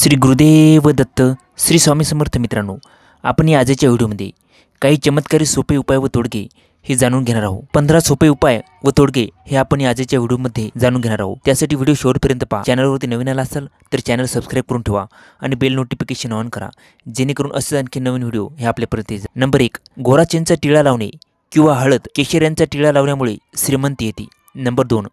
श्री गुरुदेव दत्त. श्री स्वामी समर्थ. मित्रांनो, आपण या आजच्या व्हिडिओमध्ये काही चमत्कारी सोपे उपाय व तोडगे हे जाणून घेणार आहोत. 15 सोपे उपाय व तोडगे हे आपण या आजच्या व्हिडिओमध्ये जाणून घेणार आहोत. त्यासाठी व्हिडिओ शेवटपर्यंत पहा. चॅनलवरती नवीन आला असाल तर चॅनल सबस्क्राईब करून ठेवा आणि बेल नोटिफिकेशन ऑन करा, जेणेकरून असे आणखी नवीन व्हिडिओ हे आपल्यापर्यंत येतील. नंबर 1, गोराचेनचा टिळा लावणे किंवा हळद केशर यांचा टिळा लावण्यामुळे श्रीमंती येते. नंबर 2,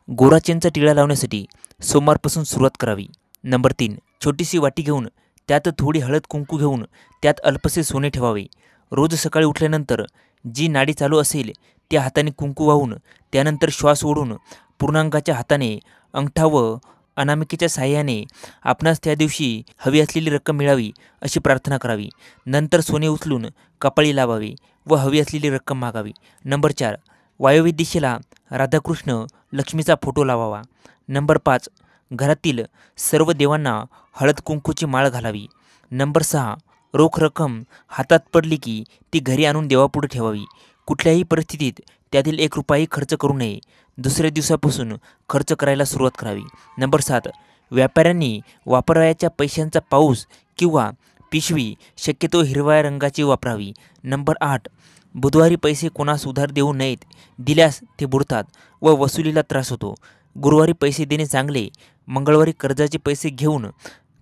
गोराचेनचा टिळा लावण्यासाठी सोमवारपासून सुरुवात करावी. नंबर 3, छोटीशी वाटी घेऊन त्यात थोडी हळद कुंकू घेऊन त्यात अल्पसे सोने ठेवावे. रोज सकाळी उठल्यानंतर जी नाडी चालू असेल त्या हाताने कुंकू वाहून त्यानंतर श्वास ओढून पूर्णांगाच्या हाताने अंगठा व अनामिकेच्या साह्याने आपणास त्या दिवशी हवी असलेली रक्कम मिळावी अशी प्रार्थना करावी. नंतर सोने उचलून कपाळी लावावे व हवी असलेली रक्कम मागावी. नंबर 4, वायव्य दिशेला राधाकृष्ण लक्ष्मीचा फोटो लावावा. नंबर 5, घरातील सर्व देवांना हळद कुंकूची माळ घालावी. नंबर 6, रोख रक्कम हातात पडली की ती घरी आणून देवापुढे ठेवावी. कुठल्याही परिस्थितीत त्यातील 1 रुपयाही खर्च करू नये. दुसऱ्या दिवसापासून खर्च करायला सुरुवात करावी. नंबर 7, व्यापाऱ्यांनी वापरावयाच्या पैशांचा पाऊस किंवा पिशवी शक्यतो हिरव्या रंगाची वापरावी. नंबर 8, बुधवारी पैसे कोणास उधार देऊ नयेत. दिल्यास ते बुडतात व वसुलीला त्रास होतो. गुरुवारी पैसे देणे चांगले. मंगळवारी कर्जाचे पैसे घेऊन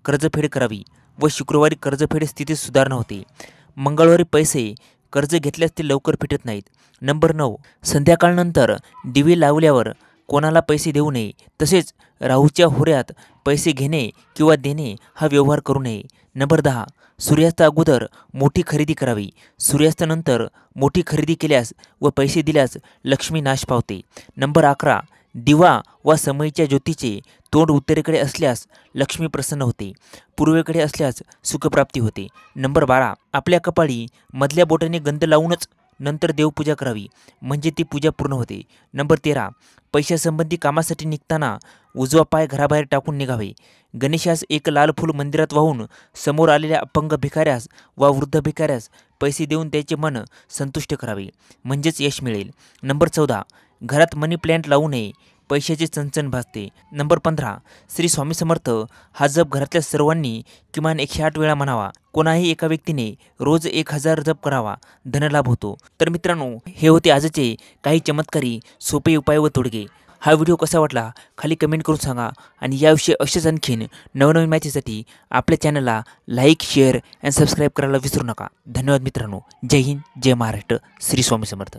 कर्जफेड करावी व शुक्रवारी कर्जफेड स्थितीत सुधारणा होते. मंगळवारी पैसे कर्ज घेतल्यास ते लवकर फिटत नाहीत. नंबर 9, संध्याकाळनंतर दिवे लावल्यावर कोणाला पैसे देऊ नये. तसेच राहूच्या होऱ्यात पैसे घेणे किंवा देणे हा व्यवहार करू नये. नंबर 10, सूर्यास्ता अगोदर मोठी खरेदी करावी. सूर्यास्तानंतर मोठी खरेदी केल्यास व पैसे दिल्यास लक्ष्मी नाश पावते. नंबर 11, दिवा व समईच्या ज्योतीचे तोंड उत्तरेकडे असल्यास लक्ष्मी प्रसन्न होते. पूर्वेकडे असल्यास सुखप्राप्ती होते. नंबर 12, आपल्या कपाळी मधल्या बोटाने गंध लावूनच नंतर देवपूजा करावी, म्हणजे ती पूजा पूर्ण होते. नंबर 13, पैशासंबंधी कामासाठी निघताना उजवा पाय घराबाहेर टाकून निघावे. गणेशास एक लाल फूल मंदिरात वाहून समोर आलेल्या अपंग भिकाऱ्यास वा वृद्ध भिकाऱ्यास पैसे देऊन त्याचे मन संतुष्ट करावे, म्हणजेच यश मिळेल. नंबर 14, घरात मनी प्लॅन्ट लावू नये, पैशाची चणचण भासते. नंबर 15, श्री स्वामी समर्थ हा जप घरातल्या सर्वांनी किमान 108 वेळा म्हणावा. कोणाही एका व्यक्तीने रोज 1000 जप करावा, धनलाभ होतो. तर मित्रांनो, हे होते आजचे काही चमत्कारी सोपे उपाय व तोडगे. हा व्हिडिओ कसा वाटला खाली कमेंट करून सांगा आणि याविषयी असेच आणखीन नवनवीन माहितीसाठी आपल्या चॅनलला लाईक, शेअर आणि सबस्क्राईब करायला विसरू नका. धन्यवाद मित्रांनो. जय हिंद, जय महाराष्ट्र. श्री स्वामी समर्थ.